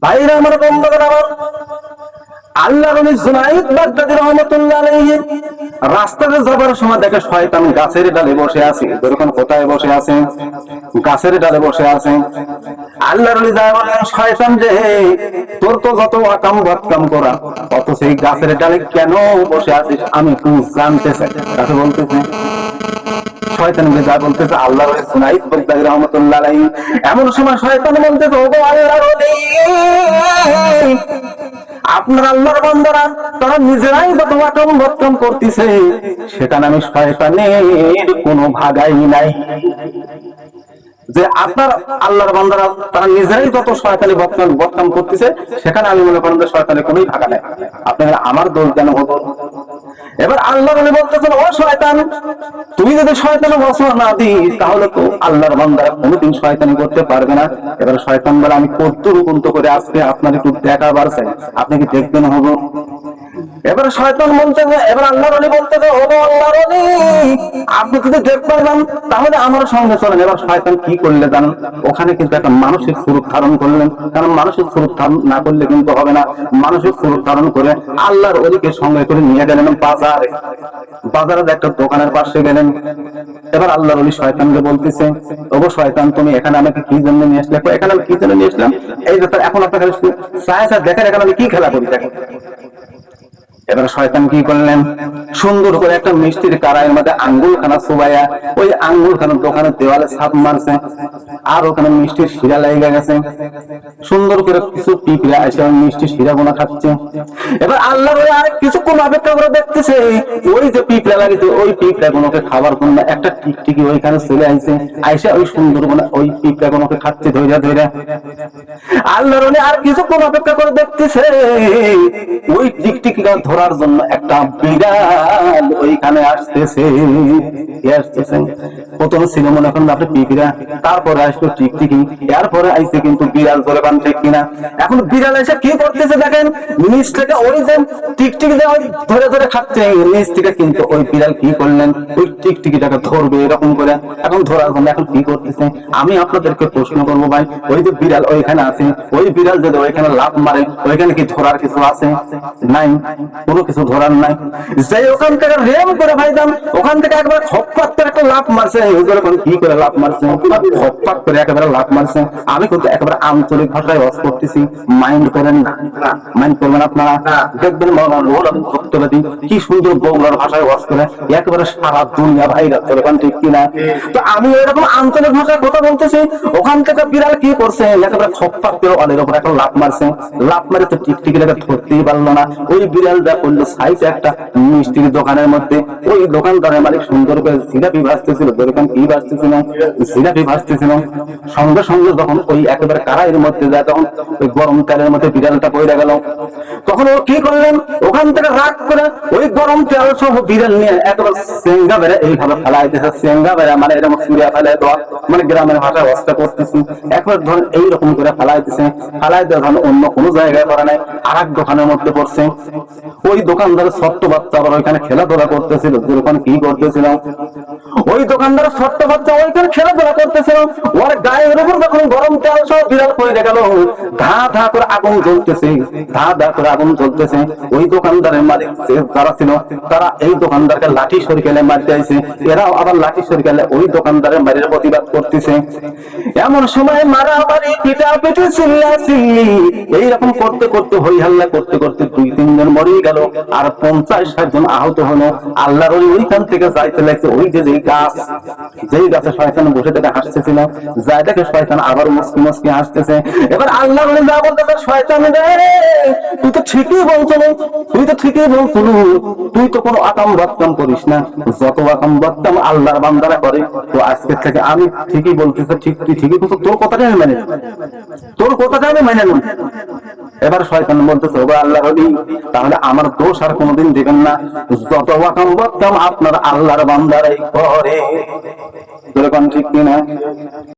ভাইরা আমার, বন্ধুগণ আমার, আল্লাহর নবী জুনাইদ বাগদাদী রাহমাতুল্লাহ আলাইহি রাস্তাতে যাবার সময় দেখে শয়তান গাছের ডালে বসে আছে। যখন কোথায় বসে আছে? গাছের ডালে বসে আছে। আল্লাহর নবী যা বলেন, শয়তান যে তোর তো যত আকাম বাকাম করা, অত সেই গাছের ডালে কেন বসে আছিস আমি একটু জানতে চাই। তাকে বলতেছে, শয়তানকে যা বলতেছে আল্লাহর নবী জুনাইদ বাগদাদী রাহমাতুল্লাহ আলাইহি। এমন সময় শয়তান বলতেছে, ওগো আল্লাহর নবী, আপনার আল্লাহর বান্দারা তারা নিজেরাই যত আকাম বাকাম করতেছে, সেখানে আমি শয়তানের কোনো ভাগাই নাই। যে আপনার আল্লাহর বান্দারা তারা নিজেরাই যত শয়তানি বদকাম করতেছে, সেখানে আমি মনে করেন যে শয়তানের কোনোই ভাগা নাই। আপনারা আমার দোষ কেন হবো? এবার আল্লাহ বলতেছেন, ও শয়তান, তুই যদি শয়তানের ওয়াসওয়াসা না দিস, তাহলে তো আল্লাহর বান্দারা কোনোদিন শয়তানি করতে পারবে না। এবার শয়তান বলে, আমি কর্তৃপন্ত করে আজকে আপনার একটু দেখাবার চাই, আপনি কি দেখবেন হবো? এবার শয়তান বলতেছে, এবার আল্লাহর ওলি বলতেছে, ও আল্লাহর ওলি, আপনি যদি দেখতে পান তাহলে আমার সঙ্গে চলেন। এবার শয়তান কি করলে জানেন? ওখানে কিন্তু একটা মানসিক স্বরূপ ধারণ করলেন, কারণ মানসিক স্বরূপ ধারণ না করলে কিন্তু হবে না। মানসিক স্বরূপ ধারণ করে আল্লাহর ওলিকে সঙ্গে করে নিয়ে গেলেন বাজারে। বাজারের একটা দোকানের পাশে গেলেন। এবার আল্লাহর ওলি শয়তানকে বলতেছে, ও শয়তান, তুমি এখানে আমাকে কি জন্য নিয়ে আসলে? এখানে আমি কি জন্য নিয়ে আসলাম? এই যে এখন আপনাকে সায়া দেখেন, এখানে আমি কি খেলা করি দেখেন। এবার শয়তান কি করলেন? সুন্দর করে একটা মিষ্টির কারাইয়ের মধ্যে আঙ্গুলখানা চুবাইয়া ওই আঙ্গুলখানার দোকানের দেওয়ালে ছাপ মারছে, আর ওখানে মিষ্টির শিরা লেগে গেছে। সুন্দর করে কিছু পিঁপড়া এসে মিষ্টি শিরা গোনা খাচ্ছে। এবার আল্লাহ আর কিছুক্ষণ অপেক্ষা করে দেখতেছে, ওই যে পিঁপড়া লাগিয়েছে ওই পিঁপড়া গুলোকে খাবার জন্য একটা টিকটিকি ওইখানে চলে আসছে, আইসা ওই সুন্দর করে ওই পিঁপড়া গুলোকে খাচ্ছে ধৈর্য ধৈর্য। আল্লাহ আর কিছুক্ষণ অপেক্ষা করে দেখতেছে, ওই টিকটিকিটা ধরার জন্য একটা বিড়াল ওইখানে আসতেছে। প্রথমে ছিল মনে করেন আপনি পিঁপড়া, তারপরে আসলো টিকটিকি, এরপরে আইসে কিন্তু বিড়াল ধরে পান, ঠিক কিনা? এখন বিড়াল এসে কি করতেছে দেখেন, নিচ থেকে ওই যে টিকটিকি ধরে ধরে খাচ্ছে, নিচ থেকে কিন্তু ওই বিড়াল কি করলেন, ওই টিকটিকিটাকে ধরবে এরকম করে। এখন ধরার জন্য এখন কি করতেছে, আমি আপনাদেরকে প্রশ্ন করবো ভাই, ওই যে বিড়াল ওইখানে আছে, ওই বিড়াল যদি ওইখানে লাফ মারে, ওইখানে কি ধরার কিছু আছে? নাই, কোনো কিছু ধরার নাই। যে ওখান থেকে রেম করে ভাইজান ওখান থেকে একবার খপ্পাত করে একটা লাফ মারছে। কি করে লাফ মারছে? খপ্পাত করে একেবারে লাফ মারছে। আমি কিন্তু একেবারে আঞ্চলিক ভাষায় ওয়াজ করতেছি, মাইন্ড করেন না, মাইন্ড করবেন আপনারা। দেখবেন সত্যবাদী কি সুন্দর বগুড়ার ভাষায় ওয়াজ করে, একেবারে সারা দুনিয়া ভাইরা চলেন, ঠিক কিনা? তো আমি এরকম আঞ্চলিক ভাষায় কথা বলতেছি, ওখান থেকে বিড়াল কি করছে, একেবারে খপ্পাত করে অলের উপর একটা লাফ মারছে। লাফ মারে তো টিকটিকিটাকে ধরতেই পারলো না। ওই বিড়ালটা করলো সাইজে একটা মিষ্টির দোকানের মধ্যে, ওই দোকানদারের মালিক সুন্দর করে জিলাপি ভাজতেছিল, দোকান কি ভাজতেছিল, জিলাপি ভাজতেছিল। সঙ্গে সঙ্গে যখন ওই একেবারে কারাইয়ের মধ্যে যায়, তখন ওই গরম তেলের মধ্যে বিড়ালটা পড়ে গেল। তখন ও কি করলেন, ওখান থেকে রাগ করে ওই গরম তেল সহ বিড়াল নিয়ে একেবারে সেঙ্গা বেড়ে এইভাবে ফেলাই দিয়েছে। সেঙ্গা বেড়া মানে এরকম সুরিয়া ফেলাই দেওয়া, মানে গ্রামের ভাষায় অবস্থা করতেছি। একবার ধরেন এইরকম করে ফেলাই দিচ্ছে, ফেলাই দেওয়া ধরেন অন্য কোনো জায়গায় করা নাই, আর এক দোকানের মধ্যে পড়ছে। ওই দোকানদারের ছোট্ট বাচ্চা আবার ওইখানে খেলাধুলা করতেছিল। যখন কি করতেছিল, ওই দোকানদারের ছোট্ট বাচ্চা ওইখানে খেলাধুলা করতেছিল, ওর গায়ের উপর যখন গরম তেল সহ বিড়াল পড়ে গেল, ধা ধা করে আগুন জ্বলতেছে, ধা ধা করে আগুন জ্বলতেছে। ওই দোকানদারের মালিক যারা ছিল, তারা এই দোকানদারকে লাঠি সরিকেলে মারতে আইছে, এরাও আবার লাঠি সরিকেলে ওই দোকানদারের মারির প্রতিবাদ করতেছে। এমন সময় মারামারি, পিটাপিটি, চিল্লাচিল্লি এইরকম করতে করতে হই হাল্লা করতে করতে 2-3 জন মরে গেল, আর 50-60 জন আহত হলো। আল্লাহর ওইখান থেকে যাইতে লাগছে ওই যে গাছ, যেই গাছে শয়তান বসে থেকে হাসতেছিল, যাই দেখে শয়তান আবার মুসকি মুসকি হাসতেছে। এবার আল্লাহর ওলি যা বলতে, শয়তান রে, তুই তো ঠিকই বলছো, তুই তো ঠিকই বলছো, তুই তো কোনো আকাম বাক্কাম করিস না, যত আকাম বাক্কাম আল্লাহর বান্দারা করে। তো আজকে থেকে আমি ঠিকই বলতেছি, ঠিক তুই ঠিকই বলছো, তোর কথাটা আমি মেনে, তোর কথাটা আমি মেনে নেব। এবার শয়তান বলতেছে, ওগো আল্লাহর ওলি, তাহলে আমার দোষ আর কোনোদিন দিবেন না, যত আকাম বাক্কাম আপনার আল্লাহর বান্দারাই করে। ঠিক কিনা?